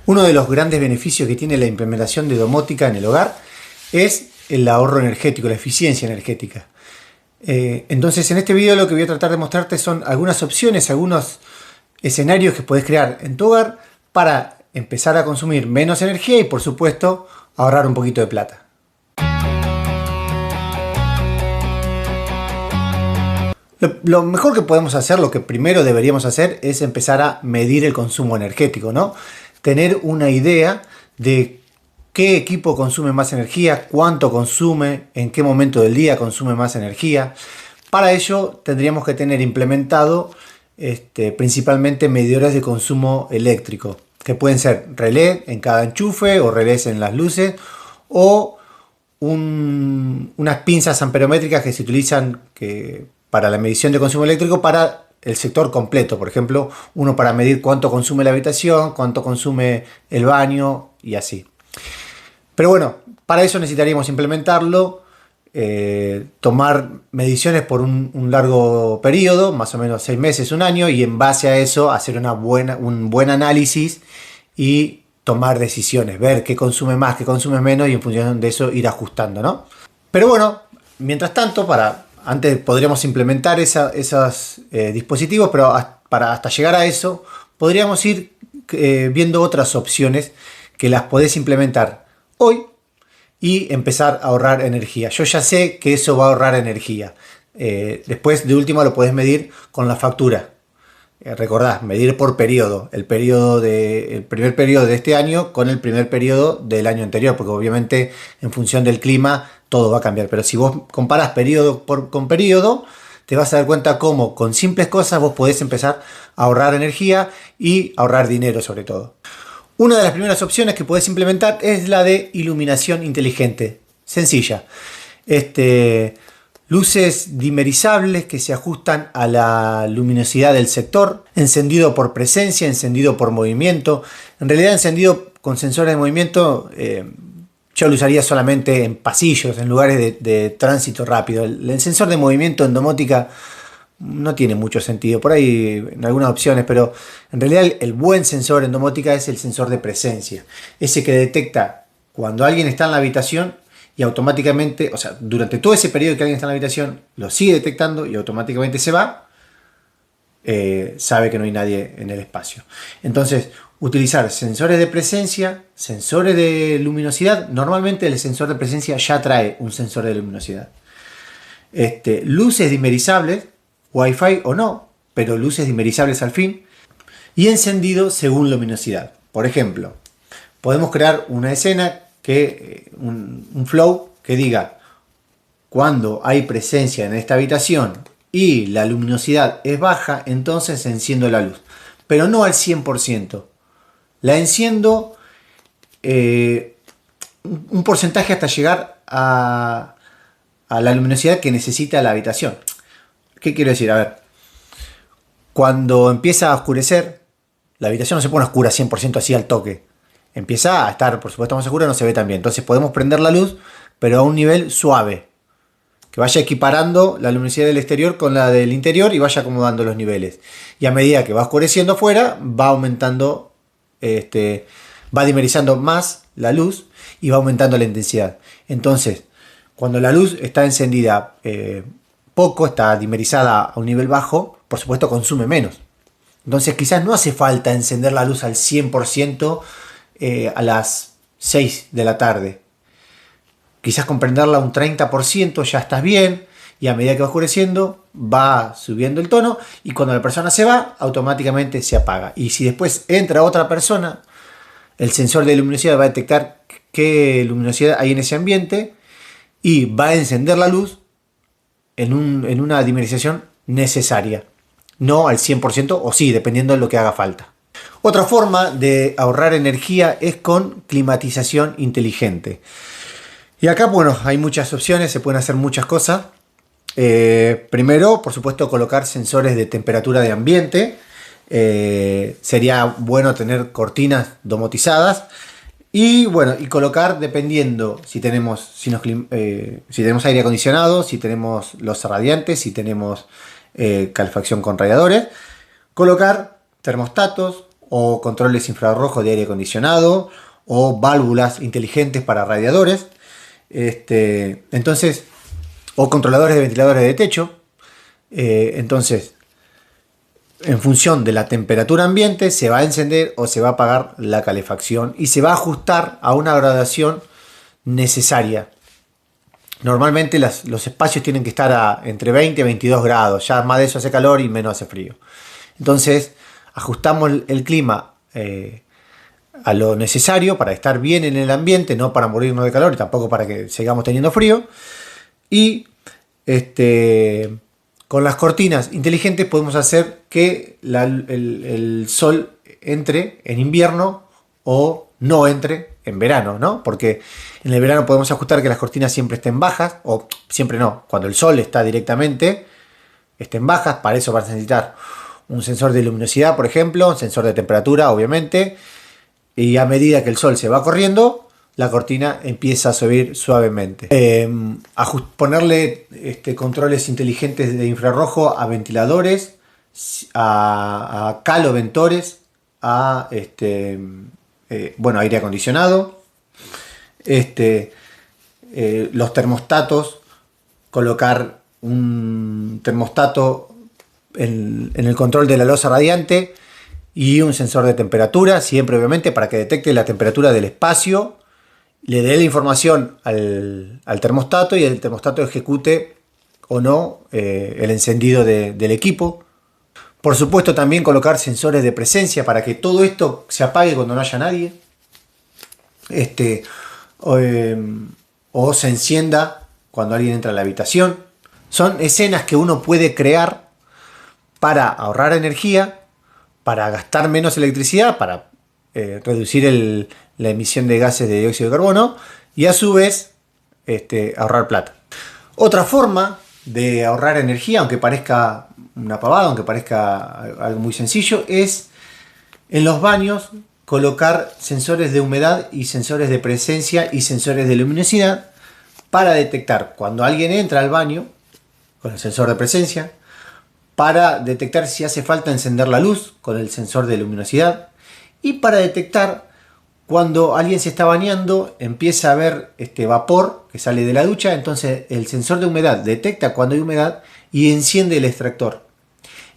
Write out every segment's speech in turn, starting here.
Uno de los grandes beneficios que tiene la implementación de domótica en el hogar es el ahorro energético, la eficiencia energética. Entonces en este video lo que voy a tratar de mostrarte son algunas opciones, algunos escenarios que puedes crear en tu hogar para empezar a consumir menos energía y por supuesto ahorrar un poquito de plata. Lo mejor que podemos hacer, lo que primero deberíamos hacer es empezar a medir el consumo energético, ¿no? Tener una idea de qué equipo consume más energía, cuánto consume, en qué momento del día consume más energía. Para ello tendríamos que tener implementado principalmente medidores de consumo eléctrico, que pueden ser relé en cada enchufe o relés en las luces o unas pinzas amperométricas que se utilizan para la medición de consumo eléctrico para el sector completo. Por ejemplo, uno para medir cuánto consume la habitación, cuánto consume el baño y así. Pero bueno, para eso necesitaríamos implementarlo, tomar mediciones por un largo periodo, más o menos 6 meses, un año, y en base a eso hacer un buen análisis y tomar decisiones, ver qué consume más, qué consume menos y en función de eso ir ajustando, ¿no? Pero bueno, mientras tanto, antes podríamos implementar esos dispositivos, pero hasta llegar a eso podríamos ir viendo otras opciones que las podés implementar hoy y empezar a ahorrar energía. Yo ya sé que eso va a ahorrar energía. Después de última lo podés medir con la factura. Recordá, medir por periodo. El primer periodo de este año con el primer periodo del año anterior, porque obviamente en función del clima todo va a cambiar. Pero si vos comparás periodo con periodo, te vas a dar cuenta cómo con simples cosas vos podés empezar a ahorrar energía y ahorrar dinero sobre todo. Una de las primeras opciones que podés implementar es la de iluminación inteligente. Sencilla. Luces dimerizables que se ajustan a la luminosidad del sector. Encendido por presencia, encendido por movimiento. En realidad encendido con sensores de movimiento yo lo usaría solamente en pasillos, en lugares de tránsito rápido. El sensor de movimiento en domótica no tiene mucho sentido, por ahí en algunas opciones, pero en realidad el buen sensor en domótica es el sensor de presencia, ese que detecta cuando alguien está en la habitación y automáticamente, o sea, durante todo ese periodo que alguien está en la habitación, lo sigue detectando y automáticamente se va, sabe que no hay nadie en el espacio. Entonces, utilizar sensores de presencia, sensores de luminosidad. Normalmente el sensor de presencia ya trae un sensor de luminosidad. Luces dimerizables, Wi-Fi o no, pero luces dimerizables al fin, y encendido según luminosidad. Por ejemplo, podemos crear una escena, un flow que diga cuando hay presencia en esta habitación y la luminosidad es baja, entonces enciendo la luz, pero no al 100%. La enciendo un porcentaje hasta llegar a la luminosidad que necesita la habitación. ¿Qué quiero decir? A ver, cuando empieza a oscurecer, la habitación no se pone oscura 100% así al toque. Empieza a estar, por supuesto, más oscura, no se ve tan bien. Entonces podemos prender la luz, pero a un nivel suave. Que vaya equiparando la luminosidad del exterior con la del interior y vaya acomodando los niveles. Y a medida que va oscureciendo afuera, va aumentando, va dimerizando más la luz y va aumentando la intensidad. Entonces, cuando la luz está encendida poco, está dimerizada a un nivel bajo, por supuesto consume menos. Entonces quizás no hace falta encender la luz al 100% a las 6 de la tarde. Quizás con prenderla un 30% ya estás bien, y a medida que va oscureciendo va subiendo el tono y cuando la persona se va automáticamente se apaga. Y si después entra otra persona, el sensor de luminosidad va a detectar qué luminosidad hay en ese ambiente y va a encender la luz en una dimerización necesaria, no al 100% o sí, dependiendo de lo que haga falta. Otra forma de ahorrar energía es con climatización inteligente. Y acá, bueno, hay muchas opciones, se pueden hacer muchas cosas. Primero, por supuesto, colocar sensores de temperatura de ambiente. Sería bueno tener cortinas domotizadas. Y bueno, y colocar dependiendo si tenemos aire acondicionado, si tenemos los radiantes, si tenemos calefacción con radiadores. Colocar termostatos o controles infrarrojos de aire acondicionado, o válvulas inteligentes para radiadores, entonces, o controladores de ventiladores de techo. Entonces, en función de la temperatura ambiente, se va a encender o se va a apagar la calefacción y se va a ajustar a una gradación necesaria. Normalmente los espacios tienen que estar entre 20 y 22 grados, ya más de eso hace calor y menos hace frío. Entonces ajustamos el clima a lo necesario para estar bien en el ambiente, no para morirnos de calor y tampoco para que sigamos teniendo frío. Y con las cortinas inteligentes podemos hacer que el sol entre en invierno o no entre en verano, ¿no? Porque en el verano podemos ajustar que las cortinas siempre estén bajas, o siempre no, cuando el sol está directamente, estén bajas. Para eso vas a necesitar un sensor de luminosidad, por ejemplo, un sensor de temperatura, obviamente, y a medida que el sol se va corriendo, la cortina empieza a subir suavemente. Ponerle controles inteligentes de infrarrojo a ventiladores, a caloventores, a aire acondicionado, los termostatos, colocar un termostato en el control de la losa radiante y un sensor de temperatura, siempre obviamente para que detecte la temperatura del espacio, le dé la información al termostato y el termostato ejecute o no el encendido del equipo. Por supuesto, también colocar sensores de presencia para que todo esto se apague cuando no haya nadie. O se encienda cuando alguien entra a la habitación. Son escenas que uno puede crear para ahorrar energía, para gastar menos electricidad, para reducir la emisión de gases de dióxido de carbono y a su vez ahorrar plata. Otra forma de ahorrar energía, aunque parezca una pavada, aunque parezca algo muy sencillo, es en los baños colocar sensores de humedad y sensores de presencia y sensores de luminosidad para detectar cuando alguien entra al baño con el sensor de presencia, para detectar si hace falta encender la luz con el sensor de luminosidad y para detectar cuando alguien se está bañando, empieza a haber vapor que sale de la ducha, entonces el sensor de humedad detecta cuando hay humedad y enciende el extractor.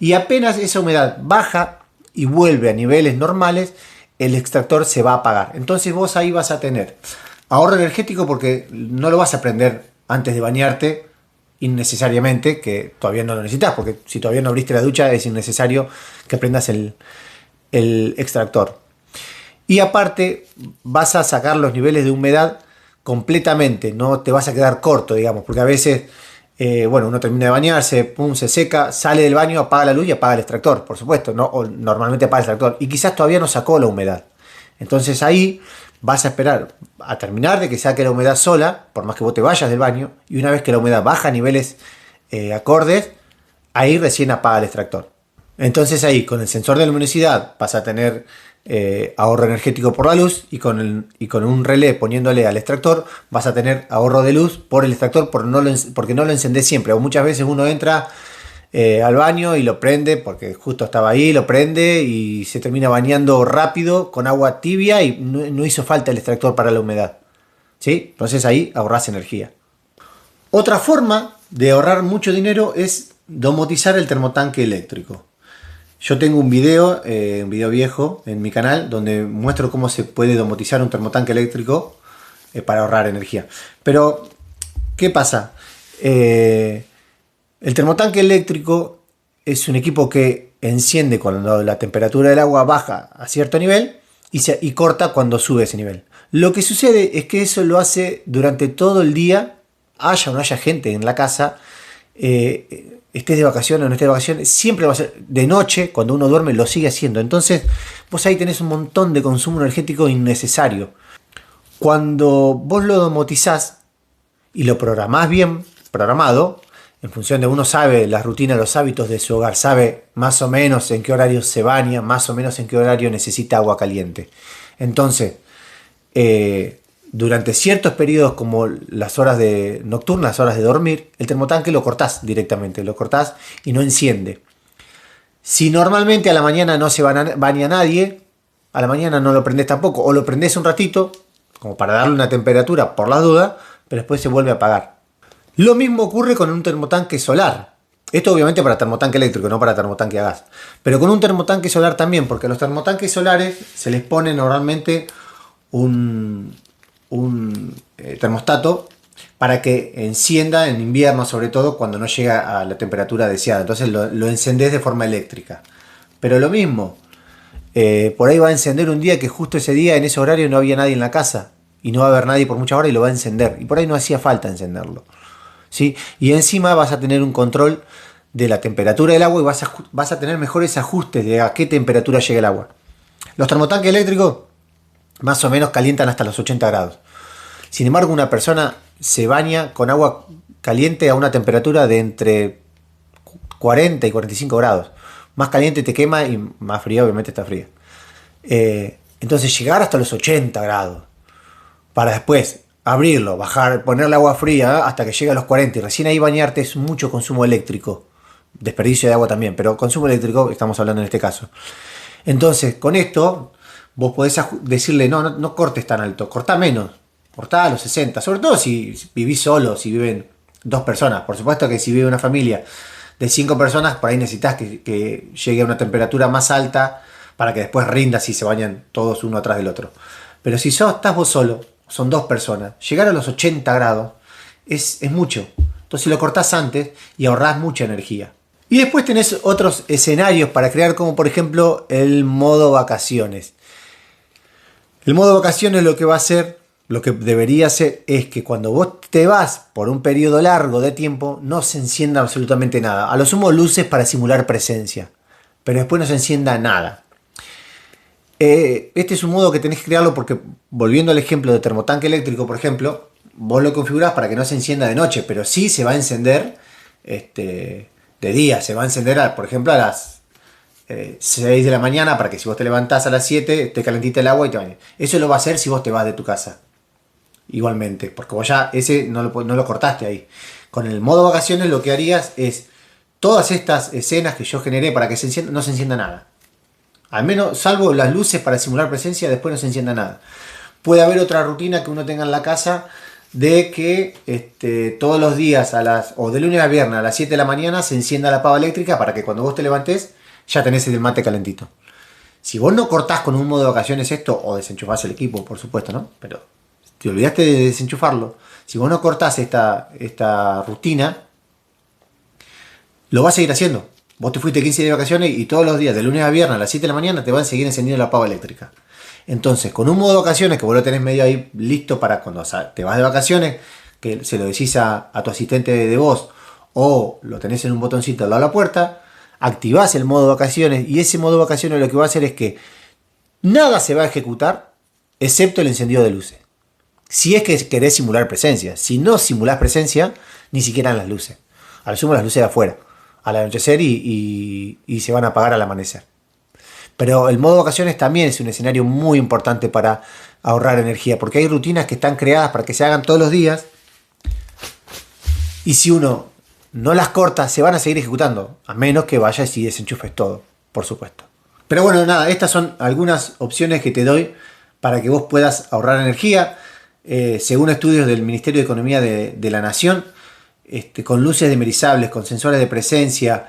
Y apenas esa humedad baja y vuelve a niveles normales, el extractor se va a apagar. Entonces vos ahí vas a tener ahorro energético porque no lo vas a prender antes de bañarte innecesariamente, que todavía no lo necesitas, porque si todavía no abriste la ducha es innecesario que prendas el extractor. Y aparte vas a sacar los niveles de humedad completamente, no te vas a quedar corto, digamos, porque a veces uno termina de bañarse, pum, se seca, sale del baño, apaga la luz y apaga el extractor, por supuesto, ¿no? O normalmente apaga el extractor y quizás todavía no sacó la humedad. Entonces ahí vas a esperar a terminar de que saque la humedad sola, por más que vos te vayas del baño, y una vez que la humedad baja a niveles acordes, ahí recién apaga el extractor. Entonces ahí con el sensor de luminosidad vas a tener ahorro energético por la luz y con un relé poniéndole al extractor vas a tener ahorro de luz por el extractor porque no lo encendés siempre. O muchas veces uno entra al baño y lo prende porque justo estaba ahí, lo prende y se termina bañando rápido con agua tibia y no hizo falta el extractor para la humedad, ¿sí? Entonces ahí ahorrás energía. Otra forma de ahorrar mucho dinero es domotizar el termotanque eléctrico. Yo tengo un video viejo en mi canal donde muestro cómo se puede domotizar un termotanque eléctrico para ahorrar energía. Pero, ¿qué pasa? El termotanque eléctrico es un equipo que enciende cuando la temperatura del agua baja a cierto nivel y corta cuando sube ese nivel. Lo que sucede es que eso lo hace durante todo el día, haya o no haya gente en la casa, estés de vacaciones o no estés de vacaciones, siempre va a ser de noche, cuando uno duerme lo sigue haciendo. Entonces vos ahí tenés un montón de consumo energético innecesario. Cuando vos lo domotizás y lo programás bien programado, en función de uno sabe las rutinas, los hábitos de su hogar, sabe más o menos en qué horario se baña, más o menos en qué horario necesita agua caliente. Entonces, durante ciertos periodos como las horas nocturnas, las horas de dormir, el termotanque lo cortás directamente, lo cortás y no enciende. Si normalmente a la mañana no se baña nadie, a la mañana no lo prendés tampoco, o lo prendés un ratito, como para darle una temperatura por la duda, pero después se vuelve a apagar. Lo mismo ocurre con un termotanque solar. Esto obviamente para termotanque eléctrico, no para termotanque a gas. Pero con un termotanque solar también, porque a los termotanques solares se les pone normalmente un termostato para que encienda en invierno, sobre todo cuando no llega a la temperatura deseada. Entonces lo encendés de forma eléctrica. Pero lo mismo, por ahí va a encender un día que justo ese día, en ese horario, no había nadie en la casa. Y no va a haber nadie por muchas horas y lo va a encender. Y por ahí no hacía falta encenderlo, ¿sí? Y encima vas a tener un control de la temperatura del agua y vas a tener mejores ajustes de a qué temperatura llega el agua. Los termotanques eléctricos más o menos calientan hasta los 80 grados. Sin embargo, una persona se baña con agua caliente a una temperatura de entre 40 y 45 grados. Más caliente te quema y más fría obviamente está fría. Entonces llegar hasta los 80 grados para después abrirlo, bajar, ponerle agua fría hasta que llegue a los 40 y recién ahí bañarte es mucho consumo eléctrico. Desperdicio de agua también, pero consumo eléctrico estamos hablando en este caso. Entonces, con esto vos podés decirle, no cortes tan alto, cortá menos, cortá a los 60, sobre todo si vivís solo, si viven dos personas. Por supuesto que si vive una familia de 5 personas, por ahí necesitas que llegue a una temperatura más alta para que después rinda si se bañan todos uno atrás del otro. Pero si estás vos solo, son 2 personas, llegar a los 80 grados es mucho. Entonces lo cortás antes y ahorrás mucha energía. Y después tenés otros escenarios para crear, como por ejemplo el modo vacaciones. El modo vacaciones lo que va a hacer, lo que debería hacer, es que cuando vos te vas por un periodo largo de tiempo, no se encienda absolutamente nada. A lo sumo luces para simular presencia, pero después no se encienda nada. Este es un modo que tenés que crearlo porque, volviendo al ejemplo de termotanque eléctrico, por ejemplo, vos lo configurás para que no se encienda de noche, pero sí se va a encender de día. Se va a encender, por ejemplo, a las 6 de la mañana para que si vos te levantás a las 7 esté calentita el agua y te bañes. Eso lo va a hacer si vos te vas de tu casa. Igualmente, porque vos ya ese no lo cortaste ahí. Con el modo vacaciones lo que harías es todas estas escenas que yo generé para que no se encienda nada. Al menos, salvo las luces para simular presencia, después no se encienda nada. Puede haber otra rutina que uno tenga en la casa de que todos los días o de lunes a viernes a las 7 de la mañana se encienda la pava eléctrica para que cuando vos te levantes ya tenés el mate calentito. Si vos no cortás con un modo de vacaciones esto, o desenchufás el equipo, por supuesto, ¿no? Pero te olvidaste de desenchufarlo. Si vos no cortás esta rutina, lo vas a seguir haciendo. Vos te fuiste 15 días de vacaciones y todos los días, de lunes a viernes a las 7 de la mañana, te van a seguir encendiendo la pava eléctrica. Entonces, con un modo de vacaciones, que vos lo tenés medio ahí listo para cuando te vas de vacaciones, que se lo decís a tu asistente de voz, o lo tenés en un botoncito al lado de la puerta, activás el modo vacaciones, y ese modo vacaciones lo que va a hacer es que nada se va a ejecutar, excepto el encendido de luces. Si es que querés simular presencia. Si no simulás presencia, ni siquiera en las luces. Al sumo las luces de afuera, al anochecer y se van a apagar al amanecer. Pero el modo vacaciones también es un escenario muy importante para ahorrar energía, porque hay rutinas que están creadas para que se hagan todos los días, y si uno no las corta, se van a seguir ejecutando, a menos que vayas y desenchufes todo, por supuesto. Pero bueno, nada, estas son algunas opciones que te doy para que vos puedas ahorrar energía. Según estudios del Ministerio de Economía de la Nación, con luces demerizables, con sensores de presencia,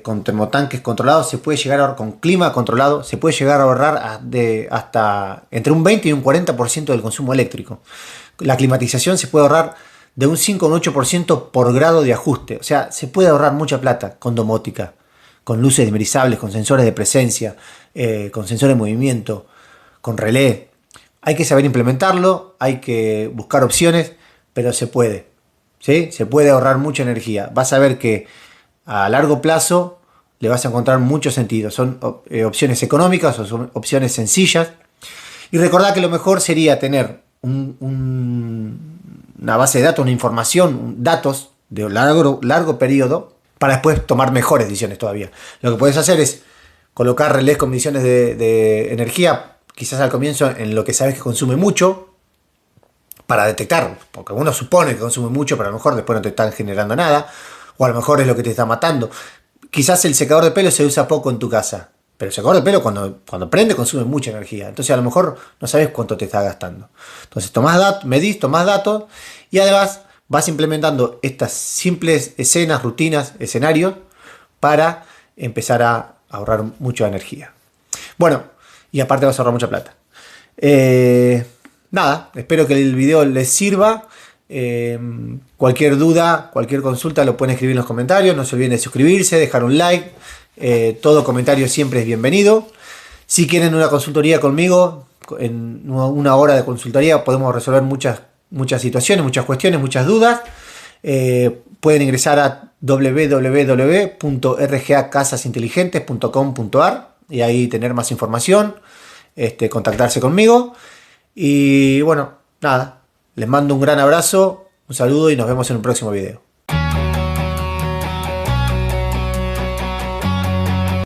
con termotanques controlados, se puede llegar a ahorrar, con clima controlado, se puede llegar a ahorrar hasta entre un 20 y un 40% del consumo eléctrico. La climatización se puede ahorrar de un 5 a un 8% por grado de ajuste. O sea, se puede ahorrar mucha plata con domótica, con luces demerizables, con sensores de presencia, con sensores de movimiento, con relé. Hay que saber implementarlo, hay que buscar opciones, pero se puede. ¿Sí? Se puede ahorrar mucha energía. Vas a ver que a largo plazo le vas a encontrar mucho sentido. Son opciones económicas o son opciones sencillas. Y recordad que lo mejor sería tener una base de datos, una información, datos de largo periodo para después tomar mejores decisiones todavía. Lo que puedes hacer es colocar relés con mediciones de energía, quizás al comienzo en lo que sabes que consume mucho, para detectar, porque uno supone que consume mucho, pero a lo mejor después no te están generando nada, o a lo mejor es lo que te está matando. Quizás el secador de pelo se usa poco en tu casa, Pero se corta el pelo cuando prende consume mucha energía. Entonces a lo mejor no sabes cuánto te está gastando. Entonces medís, tomás datos y además vas implementando estas simples escenas, rutinas, escenarios para empezar a ahorrar mucha energía. Bueno, y aparte vas a ahorrar mucha plata. Nada, espero que el video les sirva. Cualquier duda, cualquier consulta lo pueden escribir en los comentarios. No se olviden de suscribirse, dejar un like. Todo comentario siempre es bienvenido. Si quieren una consultoría conmigo, en una hora de consultoría podemos resolver muchas situaciones, muchas cuestiones, muchas dudas. Pueden ingresar a www.rgacasasinteligentes.com.ar y ahí tener más información, contactarse conmigo. Y bueno, nada, les mando un gran abrazo, un saludo y nos vemos en un próximo video.